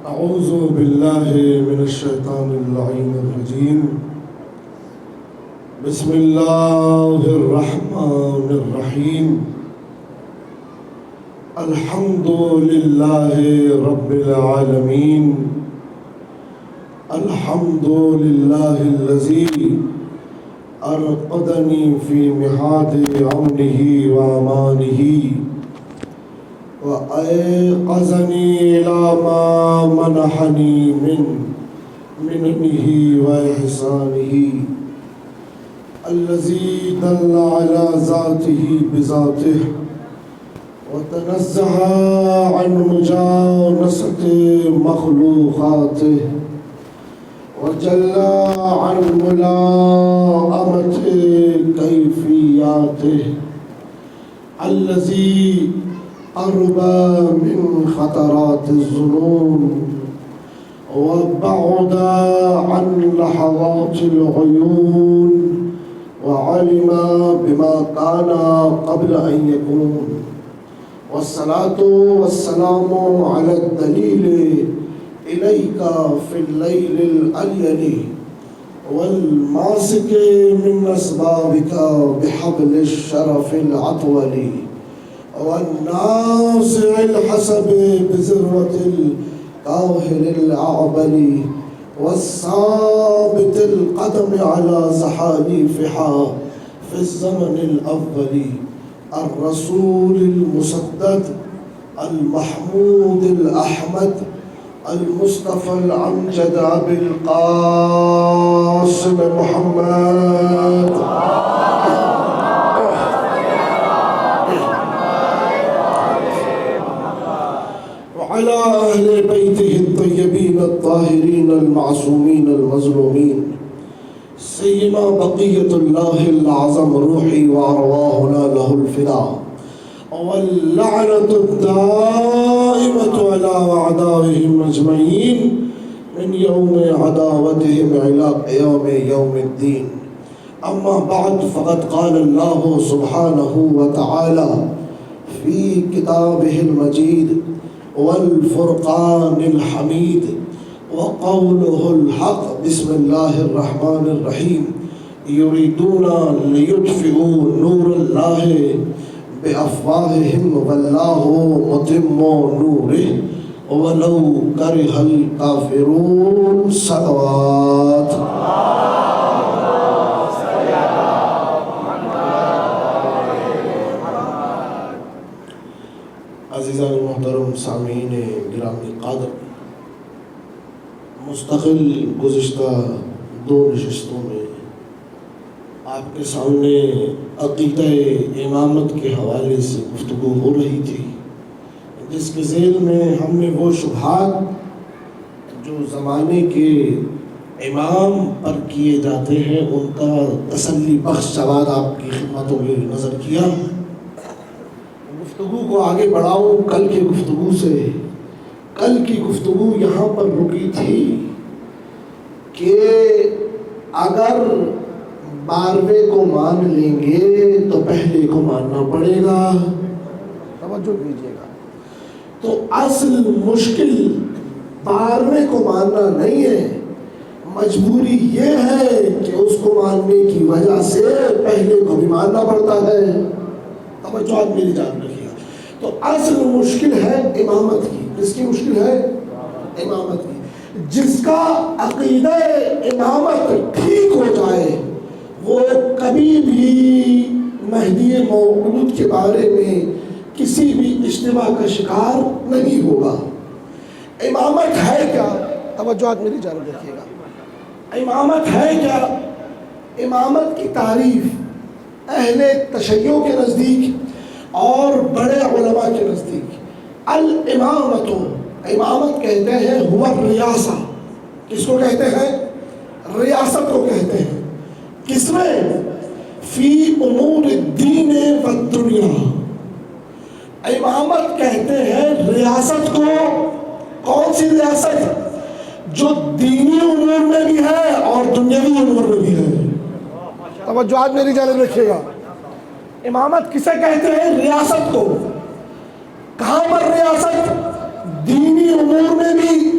أعوذ بالله من الشيطان اللعين الرجيم. بسم الله الرحمن الرحيم. الحمد لله رب العالمين. الحمد لله الذي أرقدني في مهاد أمنه وأمانه وأيقظني إلى ما منحني من منه وإحسانه الذي دل على ذاته بذاته وتنزه عن مجانسة مخلوقاته وجل عن ملائمة كيفياته الذي قرب من خطرات الظنون وبعد عن لحظات العيون وعلم بما كان قبل أن يكون. والصلاة والسلام على الدليل إليك في الليل الأليل والماسك من أسبابك بحبل الشرف الأطول والنازع الحسب بذروة الكاهل الأعبل والثابت القدم على زحاليفها في الزمن الأول الرسول المسدد المحمود الأحمد المصطفى الأمجد أبي القاسم محمد وعلى أهل بيته الطيبين الطاهرين المعصومين المظلومين سيما بقية الله الأعظم روحي وأرواحنا له الفداء واللعنة الدائمة على أعدائهم أجمعين من يوم عداوتهم إلى قيام يوم الدين. أما بعد، فقد قال الله سبحانه وتعالى في كتابه المجيد والفرقان الحميد وقوله الحق: بسم الله الرحمن الرحيم. يريدون ليطفئوا نور الله بأفواههم والله متم نوره ولو كره الكافرون. صلوات. عزیزان محترم سامعین گرامی قادر، مستقل گزشتہ 2 نشستوں میں آپ کے سامنے عقیدہ امامت کے حوالے سے گفتگو ہو رہی تھی، جس کے ذیل میں ہم نے وہ شبہات جو زمانے کے امام پر کیے جاتے ہیں ان کا تسلی بخش جواب آپ کی خدمتوں میں نظر کیا۔ گفتگو کو آگے بڑھاؤں کل کی گفتگو سے۔ کل کی گفتگو یہاں پر رکی تھی کہ اگر 12ویں کو مان لیں گے تو پہلے کو ماننا پڑے گا۔ توجہ کیجیے گا۔ تو اصل مشکل 12ویں کو ماننا نہیں ہے، مجبوری یہ ہے کہ اس کو ماننے کی وجہ سے پہلے کو بھی ماننا پڑتا ہے۔ توجہ میری جان رکھیے۔ تو اصل مشکل ہے امامت کی۔ کس کی مشکل ہے؟ امامت کی۔ جس کا عقیدہ امامت ٹھیک ہو جائے وہ کبھی بھی مہدی موعود کے بارے میں کسی بھی اشتباہ کا شکار نہیں ہوگا۔ امامت ہے کیا؟ توجہ میری جانب رکھیے گا۔ امامت ہے کیا؟ امامت کی تعریف اہل تشیع کے نزدیک اور بڑے علماء کے نزدیک الامامت، امامت کہتے ہیں هو الریاسہ۔ کس کو کہتے ہیں؟ ریاست کو کہتے ہیں۔ کس میں؟ فی امور الدین والدنیا۔ امامت کہتے ہیں ریاست کو۔ کون سی ریاست؟ جو دینی امور میں بھی ہے اور دنیاوی امور میں بھی ہے۔ توجہ میری جانب رکھیے گا۔ امامت کسے کہتے ہیں؟ ریاست کو۔ کہاں پر ریاست؟ دینی امور میں بھی،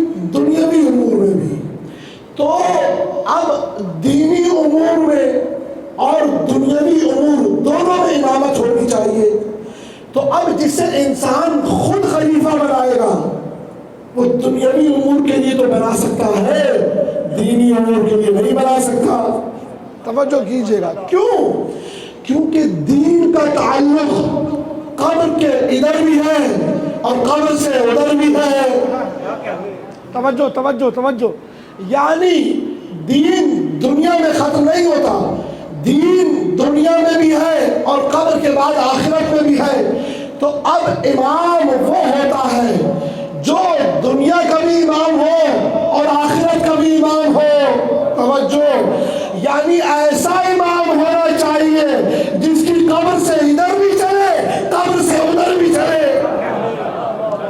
دنیاوی امور دونوں میں امامت ہونی چاہیے۔ تو اب جسے انسان خود خلیفہ بنائے گا وہ دنیاوی امور کے لیے تو بنا سکتا ہے، دینی امور کے لیے نہیں بنا سکتا۔ توجہ کیجئے گا، کیونکہ دین کا تعلق قبر کے ادھر بھی ہے اور قبر سے ادھر بھی ہے۔ توجہ، یعنی دین دنیا میں ختم نہیں ہوتا، دین دنیا میں بھی ہے اور قبر کے بعد آخرت میں بھی ہے۔ تو اب امام وہ ہوتا ہے جو دنیا کا بھی امام ہو اور آخرت کا بھی امام ہو۔ توجہ، یعنی ایسا امام ہونا چاہیے جس کی قبر سے ادھر بھی چلے، قبر سے ادھر بھی چلے۔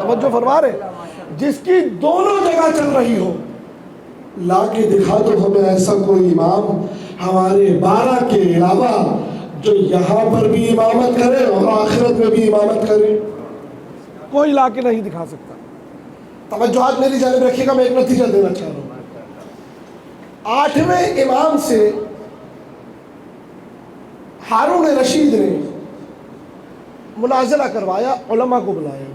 توجہ فرما رہے، جس کی دونوں جگہ چل رہی ہو۔ لا کے دکھا دو ہمیں ایسا کوئی امام ہمارے 12 کے علاوہ جو یہاں پر بھی امامت کرے اور آخرت میں بھی امامت کرے۔ کوئی لا کے نہیں دکھا سکتا۔ توجہات میری جانب رکھیے گا، میں ایک نتیجہ دینا چاہ رہا ہوں۔ 8ویں امام سے ہارون رشید نے مناظرہ کروایا، علماء کو بلایا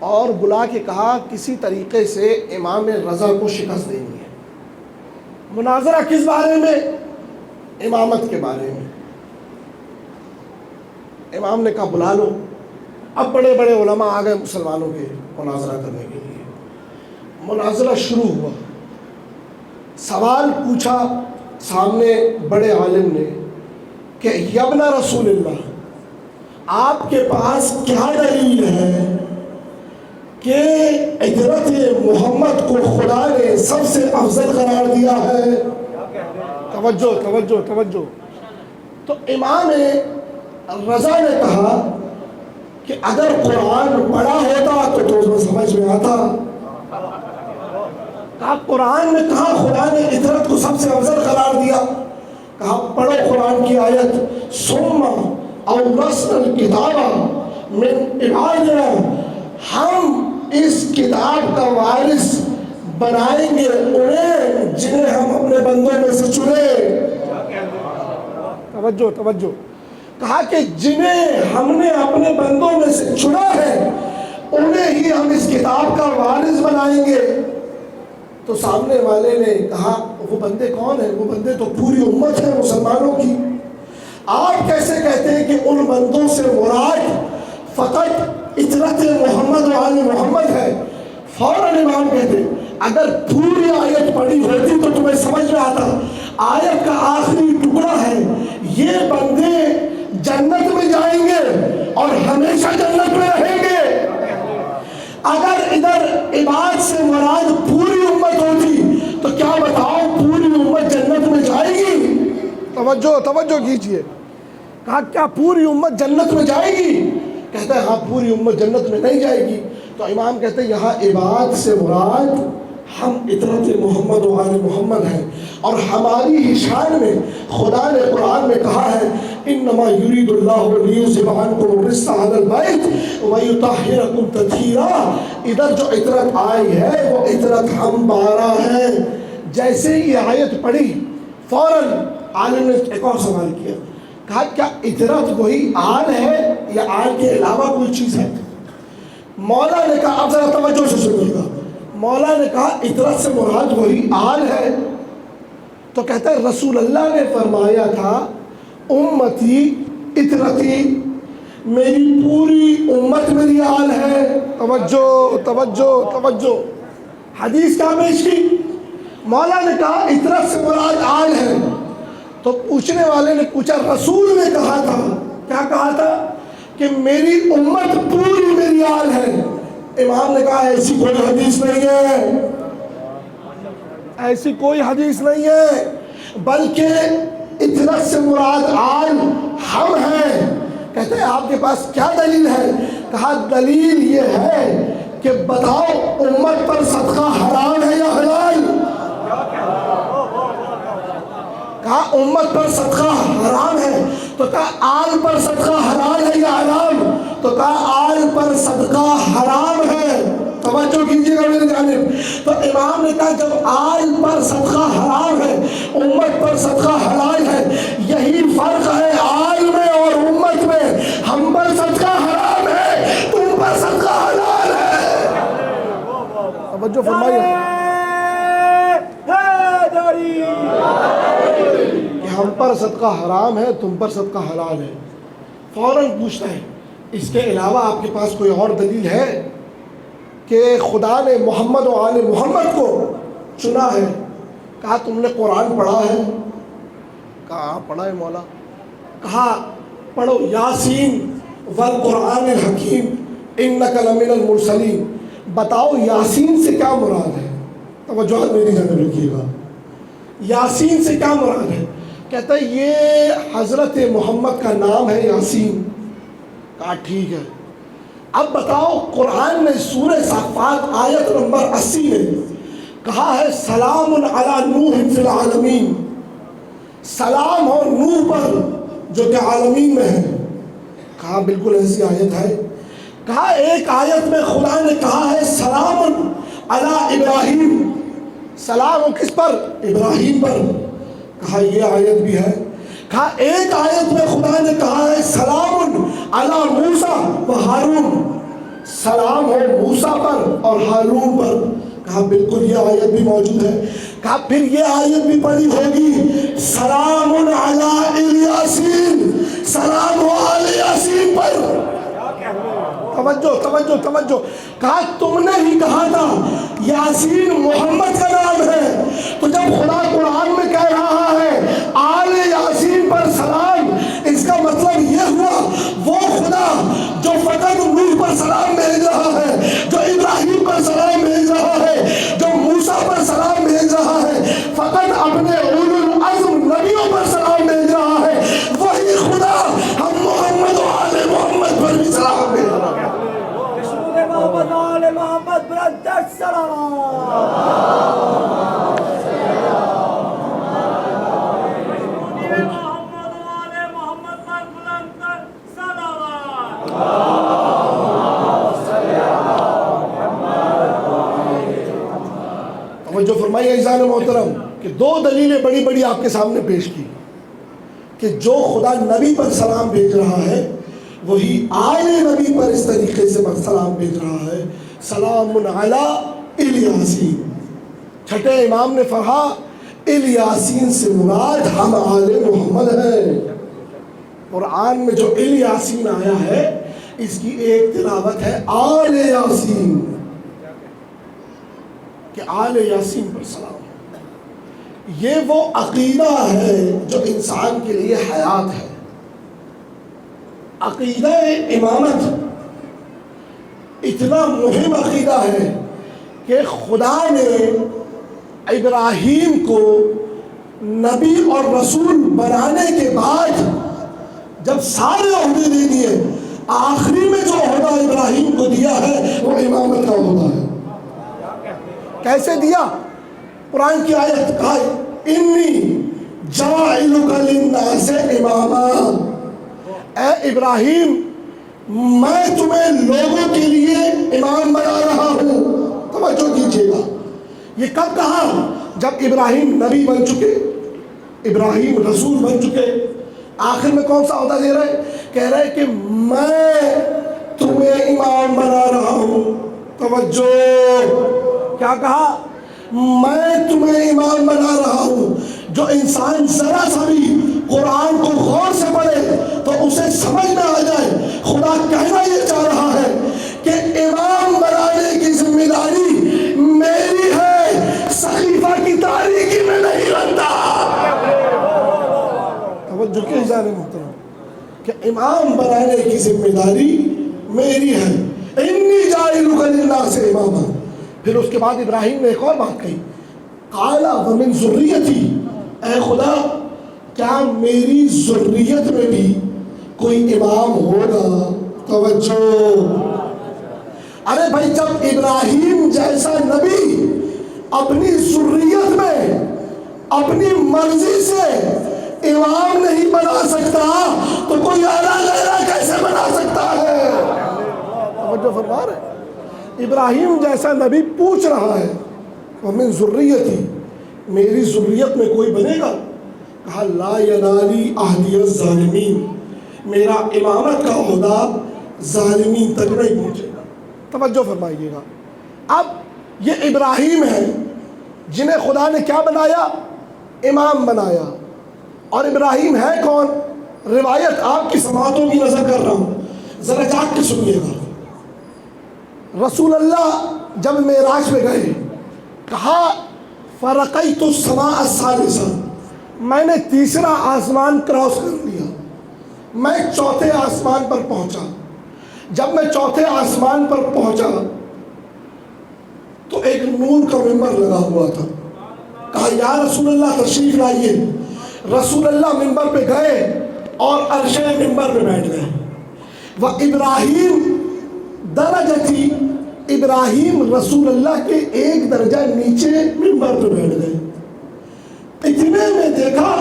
اور بلا کے کہا کسی طریقے سے امام رضا کو شکست دینی ہے۔ مناظرہ کس بارے میں؟ امامت کے بارے میں۔ امام نے کہا بلا لو۔ اب بڑے بڑے علماء آ گئے مسلمانوں کے مناظرہ کرنے کے لیے۔ مناظرہ شروع ہوا، سوال پوچھا سامنے بڑے عالم نے کہ یابن رسول اللہ، آپ کے پاس کیا دلیل ہے کہ اجرت محمد کو خدا نے سب سے افضل قرار دیا ہے؟ توجہ۔ تو امام رضا نے کہا کہ اگر قرآن پڑھا ہوتا تو تمہیں سمجھ میں آتا۔ کہا قرآن میں کہاں خدا نے اجرت کو سب سے افضل قرار دیا؟ کہا پڑھو قرآن کی آیت، ثم اورثنا الکتاب من عبادنا، ہم اس کتاب کا وارث بنائیں گے انہیں جنہیں ہم اپنے بندوں میں سے چنے۔ توجہ، کہا کہ جنہیں ہم نے اپنے بندوں میں سے چنا ہے انہیں ہی ہم اس کتاب کا وارث بنائیں گے۔ تو سامنے والے نے کہا وہ بندے کون ہیں؟ وہ بندے تو پوری امت ہے مسلمانوں کی، آپ کیسے کہتے ہیں کہ ان بندوں سے مراد فقط اجرت محمد و آل محمد ہے؟ فوراً امام کہتے اگر پوری آیت پڑھی ہوتی تو تمہیں سمجھ میں آتا، آیت کا آخری ٹکڑا ہے یہ بندے جنت میں جائیں گے اور ہمیشہ جنت میں رہیں گے۔ اگر ادھر عباد سے مراد پوری امت ہوتی تو کیا بتاؤ پوری امت جنت میں جائے گی؟ توجہ کیجئے، کہا کیا پوری امت جنت میں جائے گی؟ کہتا ہے ہاں پوری امت جنت میں نہیں جائے گی۔ تو امام کہتے ہیں یہاں عباد سے مراد ہم اطرت محمد و آل محمد ہیں، اور ہماری ہی شان میں خدا نے قرآن میں کہا ہے انما یرید اللہ لیذھب عنکم الرجس اہل البیت ویطہرکم تطہیرا۔ ادھر جو اطرت آئی ہے وہ اطرت ہم 12 ہیں۔ جیسے ہی یہ آیت پڑھی فوراً عالم نے ایک اور سوال کیا، کہا کیا اطرت وہی آل ہے یا آل کے علاوہ کوئی چیز ہے؟ مولا نے کہا، اب ذرا توجہ سے سنیے گا، مولا نے کہا اطرت سے مراد وہی آل ہے۔ تو کہتا ہے رسول اللہ نے فرمایا تھا امتی اطرتی، میری پوری امت میری آل ہے۔ توجہ، حدیث کیا پیش کی؟ مولا نے کہا اطرت سے مراد آل ہے، تو پوچھنے والے نے پوچھا رسول نے کہا تھا، کیا کہا تھا؟ کہ میری امت پوری میری آل ہے۔ امام نے کہا ایسی کوئی حدیث نہیں ہے، ایسی کوئی حدیث نہیں ہے، بلکہ اطرت سے مراد آل ہم ہیں۔ کہتے ہیں آپ کے پاس کیا دلیل ہے؟ کہا دلیل یہ ہے کہ بتاؤ امت پر صدقہ حرام ہے یا حلال؟ کہا امت پر صدقہ حرام ہے، تو کہا آل پر صدقہ حلال ہے یا حرام؟ تو کہا آل پر صدقہ حرام ہے۔ توجہ کیجئے گا میری جانب، تو امام نے کہا جب آل پر صدقہ حرام ہے امت پر صدقہ حلال ہے، یہی فرق ہے آل میں اور امت میں، ہم پر صدقہ حرام ہے، تم پر صدقہ حلال ہے۔ توجہ فرمائیے کہ ہم پر صدقہ حرام ہے، تم پر صدقہ حلال ہے۔ فوراً پوچھتا ہے اس کے علاوہ آپ کے پاس کوئی اور دلیل ہے کہ خدا نے محمد و آل محمد کو چنا ہے؟ کہا تم نے قرآن پڑھا ہے؟ کہا پڑھا ہے مولا۔ کہا پڑھو یاسین والقرآن الحکیم انک لمن المرسلین، بتاؤ یاسین سے کیا مراد ہے؟ توجہ میری جانب رکھیے گا، یاسین سے کیا مراد ہے؟ کہتا ہے یہ حضرت محمد کا نام ہے یاسین۔ کہا ٹھیک ہے، اب بتاؤ قرآن نے سورہ صافات آیت نمبر 80 میں کہا ہے سلام علی نوح فی العالمین، سلام ہو نوح پر جو کہ عالمین میں ہے۔ کہا بالکل ایسی آیت ہے۔ کہا ایک آیت میں خدا نے کہا ہے سلام علی ابراہیم، سلام ہو کس پر؟ ابراہیم پر۔ کہا یہ آیت بھی ہے۔ کہا ایک آیت میں خدا نے کہا ہے سلام علی موسیٰ و ہارون، سلام ہو موسیٰ پر اور ہارون پر۔ کہا بالکل یہ آیت بھی موجود ہے۔ کہا پھر یہ آیت بھی پڑھی ہوگی سلام علی الیاسین، سلام ہو علی یاسین پر۔ توجہ توجہ توجہ۔ کہا تم نے ہی کہا تھا یاسین محمد کا نام ہے، تو جب خدا قرآن میں کہہ رہا ہے آل یاسین پر سلام، اس کا مطلب یہ ہوا وہ خدا جو فقط نوح پر سلام بھیج رہا ہے، جو ابراہیم پر سلام بھیج رہا ہے، جو موسیٰ پر سلام بھیج رہا ہے، فقط اپنے اولو العزم نبیوں پر سلام بھیج رہا ہے، وہی خدا ہم محمد و آل محمد پر بھی سلام بھیج رہا ہے۔ محمد آل محمد برادر سلام۔ جو فرمائی عزیزان محترم کہ دو دلیلیں بڑی بڑی آپ کے سامنے پیش کی کہ جو خدا نبی پر سلام بھیج رہا ہے وہی آل نبی پر اس طریقے سے سلام بھیج رہا ہے سلام علی الیاسین۔ چھٹے امام نے فرمایا الیاسین سے مراد ہم آل محمد ہے۔ قرآن میں جو الیاسین آیا ہے اس کی ایک تلاوت ہے آل یاسین، کہ آل یاسین پر سلام۔ یہ وہ عقیدہ ہے جو انسان کے لیے حیات ہے۔ عقیدہ امامت اتنا مہم عقیدہ ہے کہ خدا نے ابراہیم کو نبی اور رسول بنانے کے بعد جب سارے عہدے دے دیے، آخری میں جو عہدہ ابراہیم کو دیا ہے وہ امامت کا عہدہ ہے۔ کیسے دیا؟ قرآن کی آیت کہا انی جاعلک للناس اماما، اے ابراہیم میں تمہیں لوگوں کے لیے امام بنا رہا ہوں۔ توجہ کیجیے گا، یہ کب کہا؟ جب ابراہیم نبی بن چکے، ابراہیم رسول بن چکے، آخر میں کون سا عہدہ دے رہے؟ کہہ رہے کہ میں تمہیں امام بنا رہا ہوں۔ توجہ، کیا کہا؟ میں تمہیں امام بنا رہا ہوں۔ جو انسان ذرا سا بھی قرآن کو غور سے پڑھے تو اسے سمجھ میں آ جائے خدا کہنا یہ چاہ رہا ہے کہ امام بنانے کی ذمہ داری میری ہے، صحیفہ کی تاریخی میں نہیں بنتا۔ توجہ کے جانے محترم کہ امام بنانے کی ذمہ داری میری ہے۔ انی جاعلک للناس اماما۔ پھر اس کے بعد ابراہیم نے ایک اور بات کہی، قال ومن ذریتی، اے خدا کیا میری ذریت میں بھی کوئی امام ہوگا؟ توجہ، ارے بھائی جب ابراہیم جیسا نبی اپنی ذریت میں اپنی مرضی سے امام نہیں بنا سکتا تو کوئی اعلیٰ غیرہ کیسے بنا سکتا ہے؟ توجہ فرما رہے، ابراہیم جیسا نبی پوچھ رہا ہے ومن ذریتی، میری ذریت میں کوئی بنے گا؟ کہا لا ینالی عہدی الظالمین، میرا امامت کا عہدہ ظالمین تک نہیں پہنچے گا۔ توجہ فرمائیے گا، اب یہ ابراہیم ہے جنہیں خدا نے کیا بنایا؟ امام بنایا۔ اور ابراہیم ہے کون؟ روایت آپ کی سماعتوں کی نظر کر رہا ہوں، ذرا جاگ کے سنیے گا۔ رسول اللہ جب معراج پہ گئے، کہا فرقیت السماء الثالثہ، میں نے تیسرا آسمان کراس کر لیا، میں چوتھے آسمان پر پہنچا۔ جب میں چوتھے آسمان پر پہنچا تو ایک نور کا منبر لگا ہوا تھا۔ کہا یا رسول اللہ تشریف لائیے۔ رسول اللہ منبر پہ گئے اور عرش منبر پہ بیٹھ گئے۔ وہ ابراہیم درجتی، ابراہیم رسول اللہ کے ایک درجہ نیچے منبر پہ بیٹھ گئے۔ اتنے میں دیکھا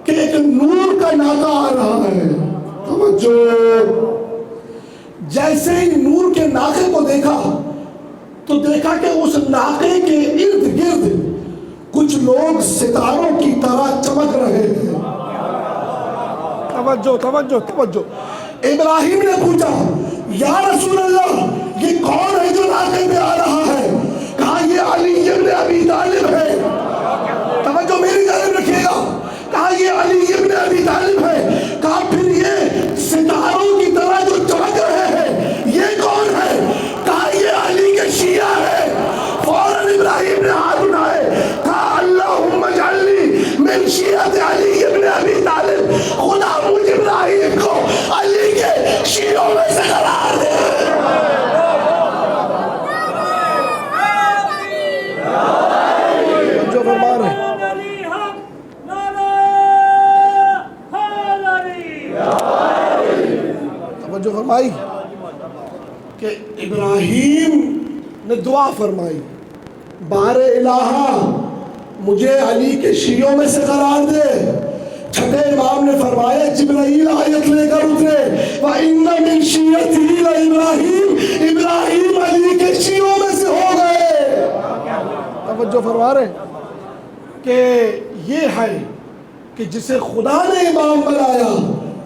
کہ ایک نور کا ناقہ آ رہا ہے۔ توجہ، جیسے ہی نور کے ناقے کو دیکھا تو دیکھا کہ اس ناقے کے ارد گرد کچھ لوگ ستاروں کی طرح چمک رہے ہیں۔ توجہ توجہ توجہ، ابراہیم نے پوچھا یا رسول اللہ یہ کون ہے جو ناقے میں آ رہا ہے؟ کہا یہ علی ابن ابی طالب ہے۔ توجہ میری جانب رکھیے گا، کہا یہ علی ابن ابی طالب ہے۔ کہا پھر یہ ستاروں کی طرح جو چمک رہے ہیں یہ کون ہے؟ کہا یہ علی کے شیعہ ہے۔ فوراً ابراہیم نے ہاتھ اٹھائے، کہا اللہم اجعلنی من شیعۃ علی ابن ابی طالب، خدا مجھ ابراہیم کو علی کے شیعوں میں سے قرار دے۔ جو فرما رہے ہیں توجہ فرمائی کہ ابراہیم نے دعا فرمائی، بار الہا مجھے علی کے شیعوں میں سے قرار دے۔ چھٹے امام نے فرمایا جبرائیل آیت لے کر اترے، وَإِنَّ مِن شِيَّتِهِ لَإِبْرَاهِيمَ، ابراہیم علی کے شیعوں میں سے ہو گئے۔ توجہ فرما رہے ہیں کہ یہ ہے کہ جسے خدا نے امام بنایا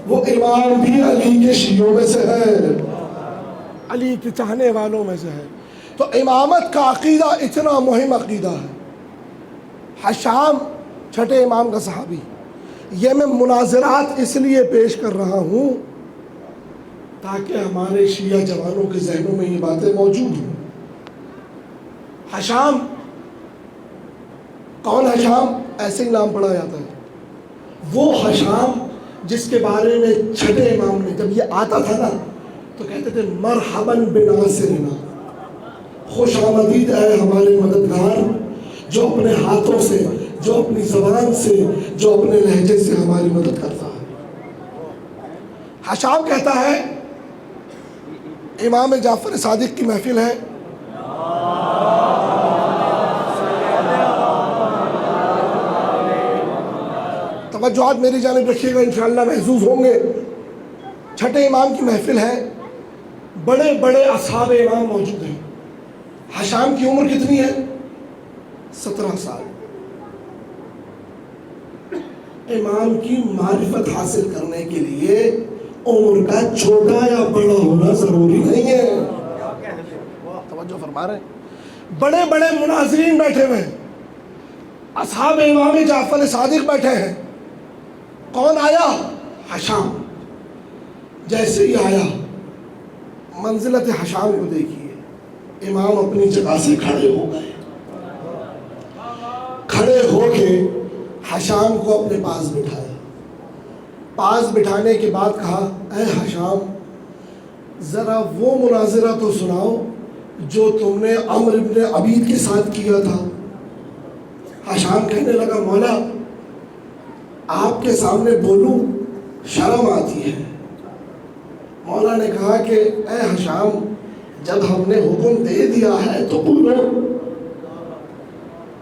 وہ امام بھی علی کے شیعوں میں سے ہے، علی کے چاہنے والوں میں سے ہے۔ تو امامت کا عقیدہ اتنا مہم عقیدہ ہے۔ حشام چھٹے امام کا صحابی، یہ میں مناظرات اس لیے پیش کر رہا ہوں تاکہ ہمارے شیعہ جوانوں کے ذہنوں میں یہ باتیں موجود ہوں۔ حشام کون؟ حشام ایسے ہی نام پڑھا جاتا ہے، وہ حشام جس کے بارے میں چھٹے امام نے جب یہ آتا تھا نا تو کہتے تھے مرحباً بناصرنا، خوش آمدید اے ہمارے مددگار، جو اپنے ہاتھوں سے، جو اپنی زبان سے، جو اپنے لہجے سے ہماری مدد کرتا ہے۔ حشام کہتا ہے امام جعفر صادق کی محفل ہے، توجہات میری جانب رکھیے گا، انشاءاللہ محظوظ ہوں گے۔ چھٹے امام کی محفل ہے، بڑے بڑے اصحاب امام موجود ہیں۔ حشام کی عمر کتنی ہے؟ 17 سال۔ امام کی معرفت حاصل کرنے کے لیے عمر کا چھوٹا یا بڑا ہونا ضروری نہیں ہے۔ توجہ فرما رہے ہیں، بڑے بڑے مناظرین بیٹھے ہوئے ہیں، اصحاب امام جعفر صادق بیٹھے ہیں۔ کون آیا؟ حشام۔ جیسے ہی آیا، منزلت حشام کو دیکھیے، امام اپنی جگہ سے کھڑے ہو گئے، کھڑے ہو کے حشام کو اپنے پاس بٹھایا۔ پاس بٹھانے کے بعد کہا اے حشام ذرا وہ مناظرہ تو سناؤ جو تم نے عمرو ابن عبید کے ساتھ کیا تھا۔ حشام کہنے لگا مولا آپ کے سامنے بولوں شرم آتی ہے۔ مولا نے کہا کہ اے حشام جب ہم نے حکم دے دیا ہے تو بولو۔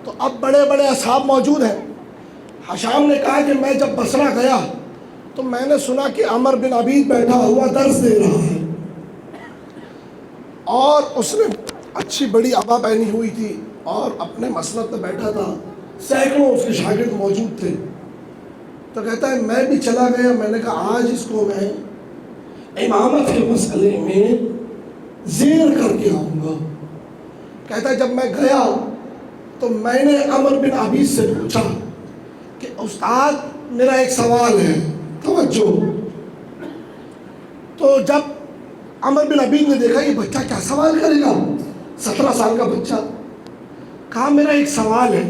تو اب بڑے بڑے اصحاب موجود ہیں۔ حشام نے کہا کہ میں جب بصرہ گیا تو میں نے سنا کہ عمرو بن عبید بیٹھا ہوا درس دے رہا ہے، اور اس نے اچھی بڑی عبا پہنی ہوئی تھی، اور اپنے مسند پہ بیٹھا تھا، سینکڑوں اس کے شاگرد موجود تھے. تو کہتا ہے میں بھی چلا گیا. میں نے کہا آج اس کو میں امامت کے مسئلے میں زیر کر کے آؤں گا. کہتا ہے جب میں گیا تو میں نے عمر بن عبید سے پوچھا کہ استاد میرا ایک سوال ہے، توجہ. تو جب عمر بن عبید نے دیکھا یہ بچہ کیا سوال کرے گا، 17 سال کا بچہ، کہا میرا ایک سوال ہے.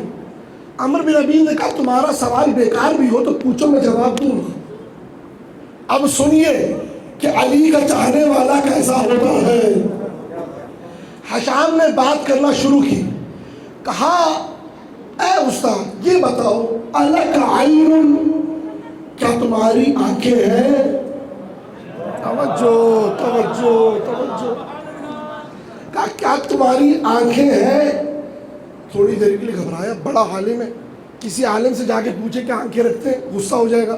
عمر بن عبید نے کہا تمہارا سوال بیکار بھی ہو تو پوچھو میں جواب دوں گا. اب سنیے کہ علی کا چاہنے والا کیسا ہوتا ہے. حشام نے بات کرنا شروع کی. کہا اے استاد یہ بتاؤ الک عین، کیا تمہاری آنکھیں ہیں؟ توجہ توجہ توجہ. کہا کیا تمہاری آنکھیں ہیں؟ تھوڑی دیر کے لیے گھبرایا. بڑا عالم ہے، کسی عالم سے جا کے پوچھے کہ آنکھیں رکھتے ہیں غصہ ہو جائے گا.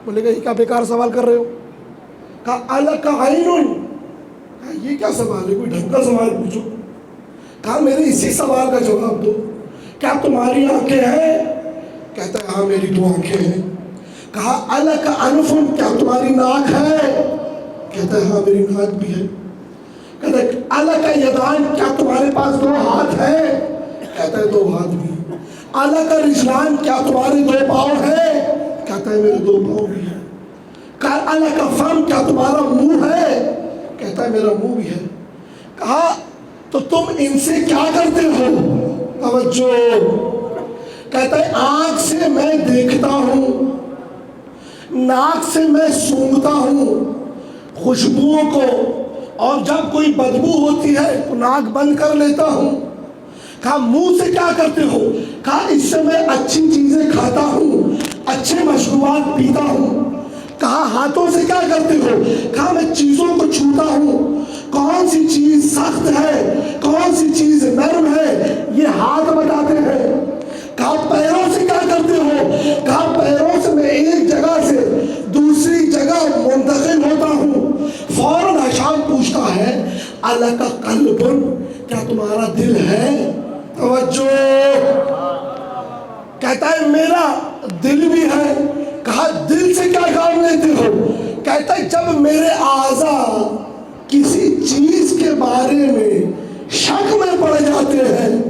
بولے گا یہ کیا بیکار سوال کر رہے ہو. کہا الک عین، یہ کیا سوال ہے، کوئی ڈھنگ کا سوال پوچھو. کہا میرے اسی سوال کا جواب دو، کیا تمہاری آنکھیں ہیں؟ کہتا ہے ہاں میری 2 آنکھیں ہیں. کہا الک انف، کیا تمہاری ناک ہے؟ کہتا ہے ہاں میری ناک بھی ہے. کہتا ہے الک یدان، کیا تمہارے پاس 2 ہاتھ ہیں؟ کہتا ہے 2 ہاتھ بھی. الک رجلان، کیا تمہارے 2 پاؤں ہیں؟ کہتا ہے میرے 2 پاؤں بھی ہیں. کہا الک فم، کیا تمہارا منہ ہے؟ کہتا ہے میرا منہ بھی ہے. کہا تو تم ان سے کیا کرتے ہو؟ توجہ. کہتا ہے آنکھ سے میں دیکھتا ہوں، ناک سے میں سونگھتا ہوں خوشبوؤں کو، اور جب کوئی بدبو ہوتی ہے تو ناک بند کر لیتا ہوں. کہا منہ سے کیا کرتے ہو؟ کہا اس سے میں اچھی چیزیں کھاتا ہوں، اچھے مشروبات پیتا ہوں. کہا ہاتھوں سے کیا کرتے ہو؟ کہا میں چیزوں کو چھوتا ہوں، کون سی چیز سخت ہے کون سی چیز نرم ہے یہ ہاتھ بتاتے ہیں. کہا پیروں سے کیا کرتے ہو؟ کہا پیروں سے میں ایک جگہ سے دوسری جگہ منتقل ہوتا ہوں. فوراً حشام پوچھتا ہے الک قلب، کیا تمہارا دل ہے؟ توجہ. کہتا ہے میرا دل بھی ہے. کہا دل سے کیا کام لیتے ہو؟ کہتا ہے جب میرے اعضاء کسی چیز کے بارے میں شک میں پڑ جاتے ہیں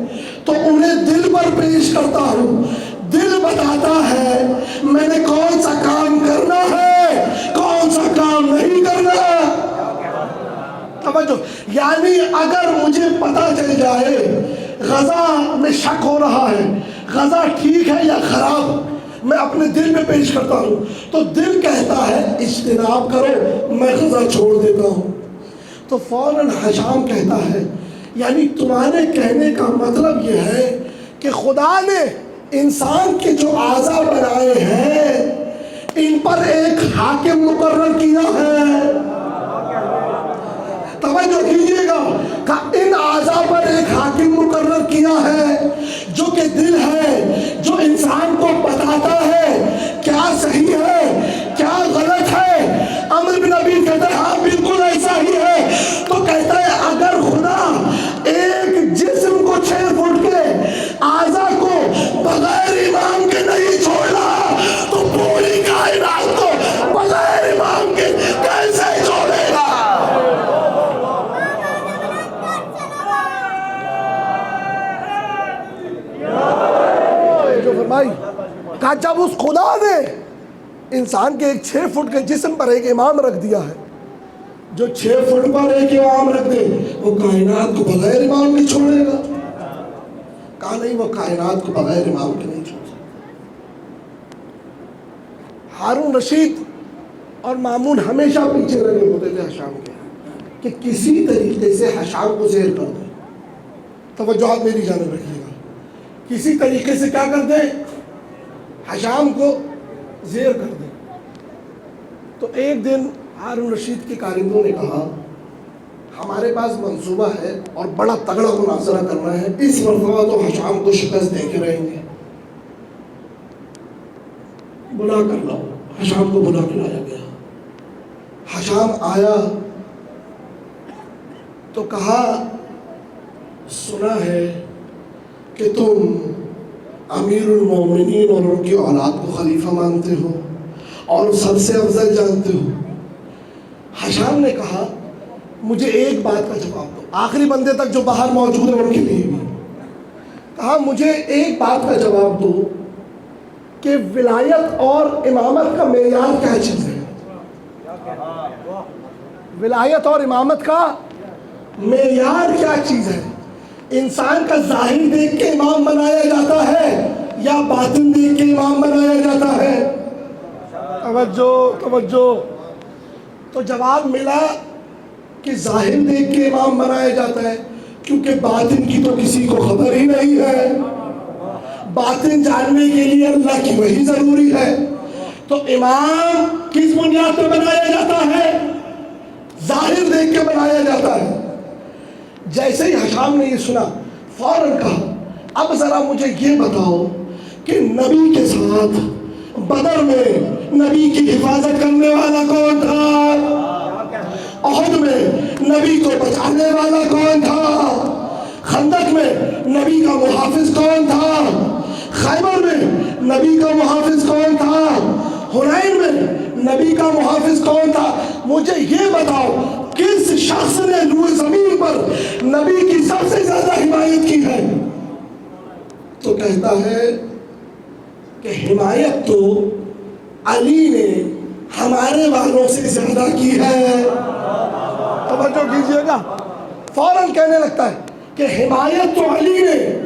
تو انہیں دل پر پیش کرتا ہوں. دل بتاتا ہے میں نے کون سا کام کرنا ہے کون سا کام نہیں کرنا. توجہ. یعنی اگر مجھے پتا چل جائے غذا میں شک ہو رہا ہے، غذا ٹھیک ہے یا خراب، میں اپنے دل میں پیش کرتا ہوں تو دل کہتا ہے اجتناب کرو، میں غذا چھوڑ دیتا ہوں. تو فوراً حشام کہتا ہے یعنی تمہارے کہنے کا مطلب یہ ہے کہ خدا نے انسان کے جو اعضاء بنائے ہیں ان پر ایک حاکم مقرر کیا ہے. توجہ کیجیے گا کہ ان اعضاء پر ایک حاکم مقرر کیا ہے جو کہ دل ہے، جو انسان کو بتاتا ہے کیا صحیح ہے کیا غلط ہے. عمر بن عبید کہتا ہے ہاں بالکل ایسا ہی ہے. تو کہتا ہے اگر خدا ایک جسم کو 6 فٹ کے اعضاء کو بغیر امام کے نہیں چھوڑا تو پوری کائنات کو بغیر امام کے کیسے چھوڑے گا؟ جو فرمائی کہا جب اس خدا نے انسان کے ایک 6 فٹ کے جسم پر ایک امام رکھ دیا ہے، جو 6 فٹ پر ایک امام رکھ دے وہ کائنات کو بغیر امام کے چھوڑے گا؟ کہا نہیں، وہ کائنات کو بغیر امام کے نہیں چھوڑ سکتا. ہارون رشید اور مامون ہمیشہ پیچھے لگے ہوتے تھے حشام کے کہ کسی طریقے سے حشام کو زیر کر دیں. توجہات میری جانب رکھیے گا. کسی طریقے سے کیا کر دیں؟ حشام کو زیر کر دیں. تو ایک دن ہارون رشید کے کارندوں نے کہا ہمارے پاس منصوبہ ہے اور بڑا تگڑا مناظرہ کرنا ہے، اس مرتبہ تو حشام کو شکست دے کے رہیں گے، بلا کر لاؤ. حشام کو بلا کے لایا گیا. حشام آیا تو کہا سنا ہے کہ تم امیر المومنین اور ان کی اولاد کو خلیفہ مانتے ہو اور سب سے افضل جانتے ہو؟ ہشام نے کہا مجھے ایک بات کا جواب دو، آخری بندے تک جو باہر موجود ہیں ان کے لیے بھی کہا مجھے ایک بات کا جواب دو کہ ولایت اور امامت کا معیار کیا چیز ہے؟ ولایت اور امامت کا معیار کیا چیز ہے؟ انسان کا ظاہر دیکھ کے امام بنایا جاتا ہے یا باطن دیکھ کے امام بنایا جاتا ہے؟ توجہ تو جواب ملا کہ ظاہر دیکھ کے امام بنایا جاتا ہے، کیونکہ باطن کی تو کسی کو خبر ہی نہیں ہے۔ باطن جاننے کے لیے اللہ کی وحی ضروری ہے۔ تو امام کس بنیاد پہ بنایا جاتا ہے؟ ظاہر دیکھ کے بنایا جاتا ہے۔ جیسے ہی ہشام نے یہ سنا فوراً کہا اب ذرا مجھے یہ بتاؤ کہ نبی کے ساتھ بدر میں نبی کی حفاظت کرنے والا کون تھا؟ احد میں نبی کو بچانے والا کون تھا؟ خندق میں نبی کا محافظ کون تھا؟ خیبر میں نبی کا محافظ کون تھا؟ حنین میں نبی کا محافظ کون تھا؟ مجھے یہ بتاؤ کس شخص نے روئے زمین پر نبی کی سب سے زیادہ حمایت کی ہے؟ تو کہتا ہے کہ حمایت تو علی نے ہمارے والوں سے زیادہ کی ہے۔ توجہ کیجئے گا، فوراً کہنے لگتا ہے کہ حمایت تو علی نے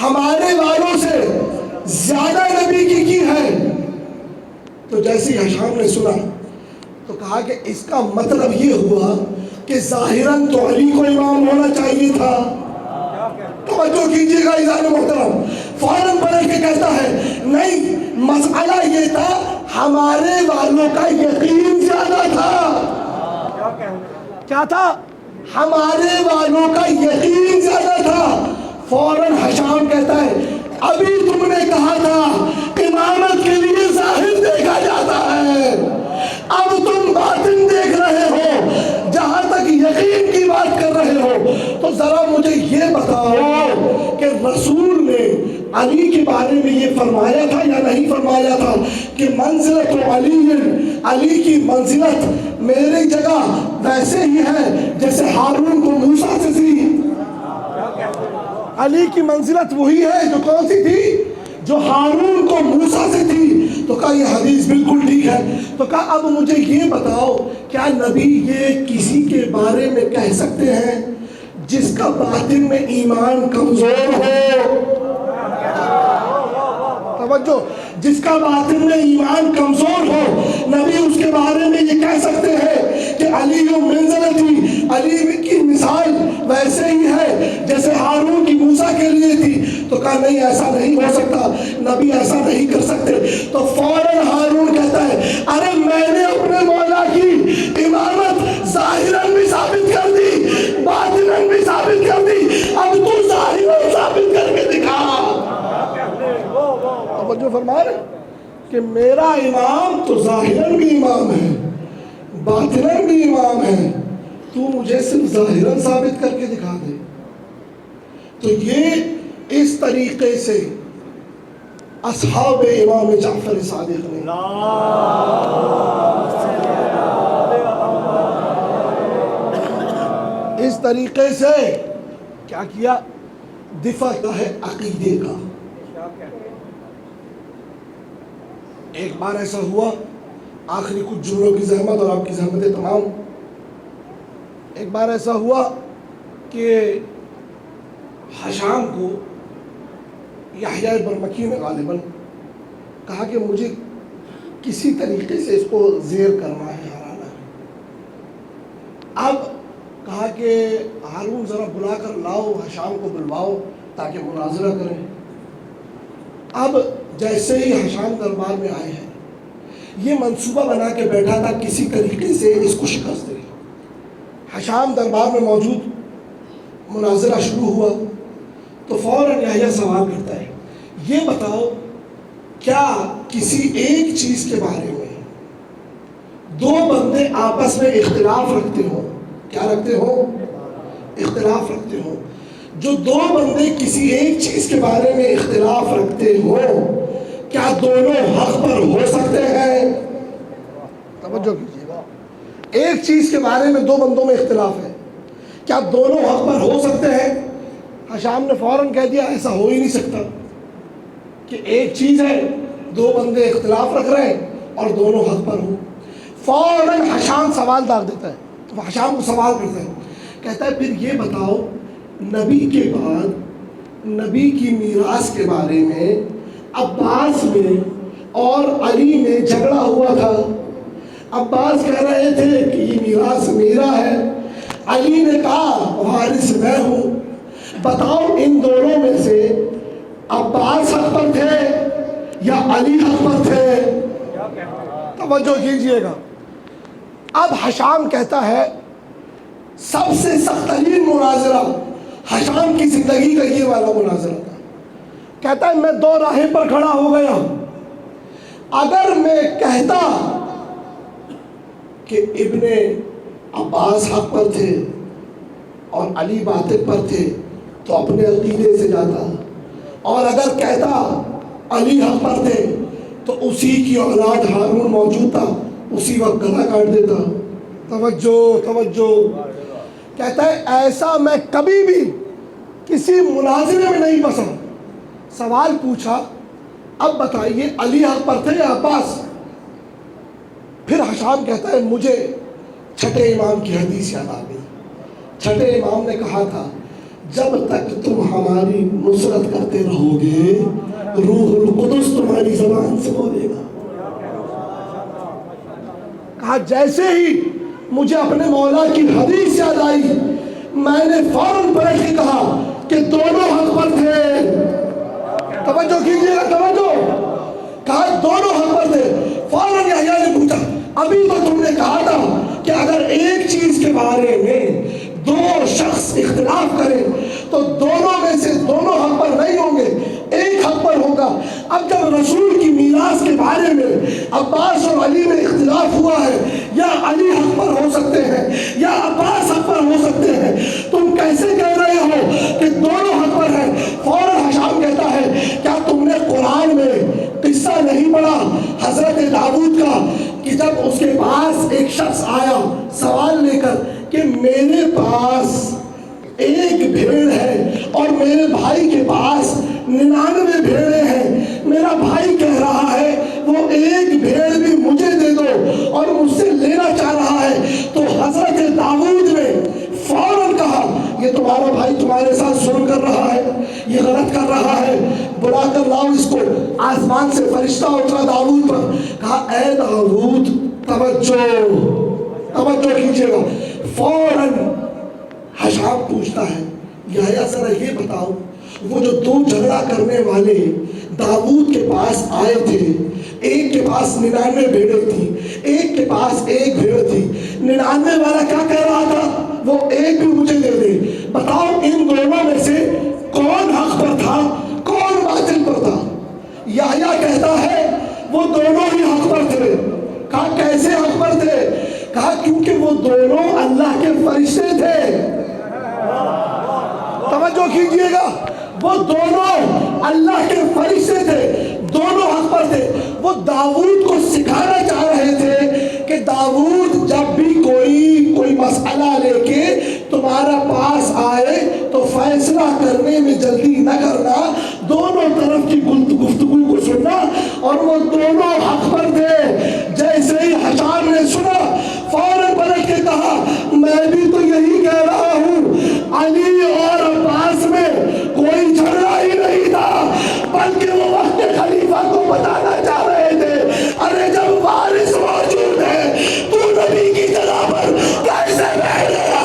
ہمارے والوں سے زیادہ نبی کی ہے۔ تو جیسے ہشام نے سنا تو کہا کہ اس کا مطلب یہ ہوا کہ ظاہراً تو علی کو امام ہونا چاہیے تھا۔ توجہ کیجئے گا عزیزان محترم، فوراً پلٹ کے کہتا ہے نہیں، مسئلہ یہ تھا ہمارے والوں کا یقین زیادہ تھا۔ کیا تھا؟ ہمارے والوں کا یقین زیادہ تھا۔ فوراً ہشام کہتا ہے ابھی تم نے کہا تھا امامت کے لیے ظاہر دیکھا جاتا ہے، اب تم باطن دیکھ رہے ہو، جہاں تک یقین کی بات کر رہے ہو تو ذرا مجھے یہ بتاؤ کہ رسول نے علی کے بارے میں یہ فرمایا تھا یا نہیں فرمایا تھا کہ منزلت علی کی منزلت میری جگہ ویسے ہی ہے جیسے ہارون کو موسیٰ سے تھی۔ علی کی منزلت وہی ہے جو کون سی تھی؟ جو ہارون کو موسیٰ سے تھی۔ تو کہا یہ حدیث بالکل ٹھیک ہے۔ تو کہا اب مجھے یہ بتاؤ کیا نبی یہ کسی کے بارے میں کہہ سکتے ہیں جس کا باطن میں ایمان کمزور ہو؟ توجہ، جس کا باطن میں ایمان کمزور ہو نبی اس کے بارے میں یہ کہہ سکتے ہیں کہ علی منزلتی، علی کی مثال ویسے ہی ہے جیسے ہارون کی موسیٰ کے لیے تھی؟ تو کہا نہیں، ایسا نہیں ہو سکتا، نبی ایسا نہیں کر سکتے۔ تو فوراً ہارون کہتا ہے ارے میں نے اپنے مولا کی امامت ظاہراً بھی ثابت کر دی، باطناً بھی ثابت کر دی، اب تو ظاہراً ثابت کر کے دکھا۔ توجہ فرما رہے کہ میرا امام تو ظاہراً بھی امام ہے، باطناً بھی امام ہے، تو مجھے صرف ظاہراً ثابت کر کے دکھا دے۔ تو یہ اس طریقے سے اصحاب امام جعفر صادق نے اس طریقے سے کیا کیا؟ دفاع کا ہے عقیدے کا۔ ایک بار ایسا ہوا، آخری کچھ جملوں کی زحمت اور آپ کی زحمتیں تمام، ایک بار ایسا ہوا کہ ہشام کو یحییٰ برمکی نے غالباً کہا کہ مجھے کسی طریقے سے اس کو زیر کرنا ہے، ہرانا ہے۔ اب کہا کہ ہارون ذرا بلا کر لاؤ، ہشام کو بلواؤ تاکہ مناظرہ کریں۔ اب جیسے ہی ہشام دربار میں آئے ہیں، یہ منصوبہ بنا کے بیٹھا تھا کسی طریقے سے اس کو شکست دے۔ ہشام دربار میں موجود، مناظرہ شروع ہوا تو فوراً یحییٰ سوال کرتا ہے یہ بتاؤ کیا کسی ایک چیز کے بارے میں دو بندے آپس میں اختلاف رکھتے ہو؟ کیا رکھتے ہو؟ اختلاف رکھتے ہو۔ جو دو بندے کسی ایک چیز کے بارے میں اختلاف رکھتے ہوں کیا دونوں حق پر ہو سکتے ہیں؟ توجہ کیجیے گا، ایک چیز کے بارے میں دو بندوں میں اختلاف ہے، کیا دونوں حق پر ہو سکتے ہیں؟ حشام نے فوراً کہہ دیا ایسا ہو ہی نہیں سکتا کہ ایک چیز ہے، دو بندے اختلاف رکھ رہے ہیں اور دونوں حق پر ہوں۔ فوراً حشام سوال داغ دیتا ہے، تو حشام کو سوال کرتا ہے، کہتا ہے پھر یہ بتاؤ نبی کے بعد نبی کی میراث کے بارے میں عباس میں اور علی میں جھگڑا ہوا تھا، عباس کہہ رہے تھے کہ یہ میراث میرا ہے، علی نے کہا وارث میں ہوں، بتاؤ ان دونوں میں سے عباس حق پر تھے یا علی حق پر تھے؟ توجہ کیجئے گا، اب حشام کہتا ہے سب سے سخت ترین مناظرہ حشام کی زندگی کا یہ والا مناظرہ تھا، کہتا ہے میں دو راہیں پر کھڑا ہو گیا، اگر میں کہتا کہ ابن عباس حق پر تھے اور علی باطل پر تھے تو اپنے عقیدے سے جاتا، اور اگر کہتا علی حق پر تھے تو اسی کی اولاد ہارون موجود تھا اسی وقت گلا کاٹ دیتا۔ توجہ، کہتا ہے ایسا میں کبھی بھی کسی مناظرے میں نہیں پھنسا، سوال پوچھا اب بتائیے علی حق پر تھے یا عباس؟ پھر حشام کہتا ہے مجھے چھٹے امام کی حدیث یاد آ گئی، چھٹے امام نے کہا تھا جب تک تم ہماری نصرت کرتے رہو گے روح القدس تمہاری زبان سے بولے گا۔ کہا جیسے ہی مجھے اپنے مولا کی حدیث یاد آئی میں نے فوراً پلٹ کے کہا کہ دونوں حق پر تھے۔ توجہ کیجئے گا، توجہ، کہا دونوں حق پر تھے۔ فوراً یحییٰ نے پوچھا ابھی تو تم نے کہا تھا کہ اگر ایک چیز کے بارے میں دو شخص اختلاف کریں تو دونوں میں سے دونوں حق پر نہیں ہوں گے، ایک حق پر ہوگا۔ اب جب رسول کی میراث کے بارے میں عباس اور علی میں اختلاف ہوا ہے، یا علی حق پر ہو سکتے ہیں یا عباس حق پر ہو سکتے ہیں، تم کیسے کہہ رہے ہو کہ دونوں حق پر ہیں؟ فوراً حشام کہتا ہے کیا تم نے قرآن میں قصہ نہیں پڑھا حضرت داؤد کا کہ جب اس کے پاس ایک شخص آیا سوال لے کر کہ میرے پاس ایک بھیڑ ہے اور میرے بھائی کے پاس 99 بھیڑیں ہیں، میرا بھائی کہہ رہا ہے وہ ایک بھیڑ بھی مجھے دے دو اور مجھ سے لینا چاہ رہا ہے، تو حضرت داؤد نے فوراً کہا یہ تمہارا بھائی تمہارے ساتھ ظلم کر رہا ہے، یہ غلط کر رہا ہے، بلا کر لاؤ اس کو۔ آسمان سے فرشتہ اترا داؤد پر، کہا اے داؤد توجہ کیجئے گا۔ فوراً حشام پوچھتا ہے یحییٰ ذرا یہ بتاؤ وہ جو دو جھگڑا کرنے والے داؤد کے پاس آئے تھے، ایک کے پاس 99 بھیڑیں تھی، ایک کے پاس ایک بھیڑ تھی، 99 والا کیا کہہ رہا تھا وہ ایک بھی مجھے دے دے، بتاؤ ان دونوں میں سے کون حق پر تھا کون باطل پر تھا؟ یحییٰ کہتا ہے وہ دونوں ہی حق پر تھے۔ کہا کیسے حق پر تھے؟ کہا کیونکہ وہ دونوں اللہ کے فرشتے تھے۔ توجہ کیجئے گا، وہ دونوں اللہ کے فرشتے تھے، دونوں حق پر تھے۔ وہ داؤد کو سکھانا چاہ رہے تھے کہ داؤد جب بھی کوئی مسئلہ لے کے تمہارا پاس آئے تو فیصلہ کرنے میں جلدی نہ کرنا، دونوں طرف کی گفتگو کو سننا، اور وہ دونوں حق پر تھے۔ جیسے ہی حشام نے سنا فوراً پلٹ کے کہا میں بھی تو یہی کہہ رہا ہوں، علی اور عباس میں کوئی جھگڑا ہی نہیں تھا، بلکہ وہ وقت خلیفہ کو بتانا چاہ رہے تھے ارے جب وارث موجود ہے تو نبی کی جگہ پر کیسے بیٹھ گیا؟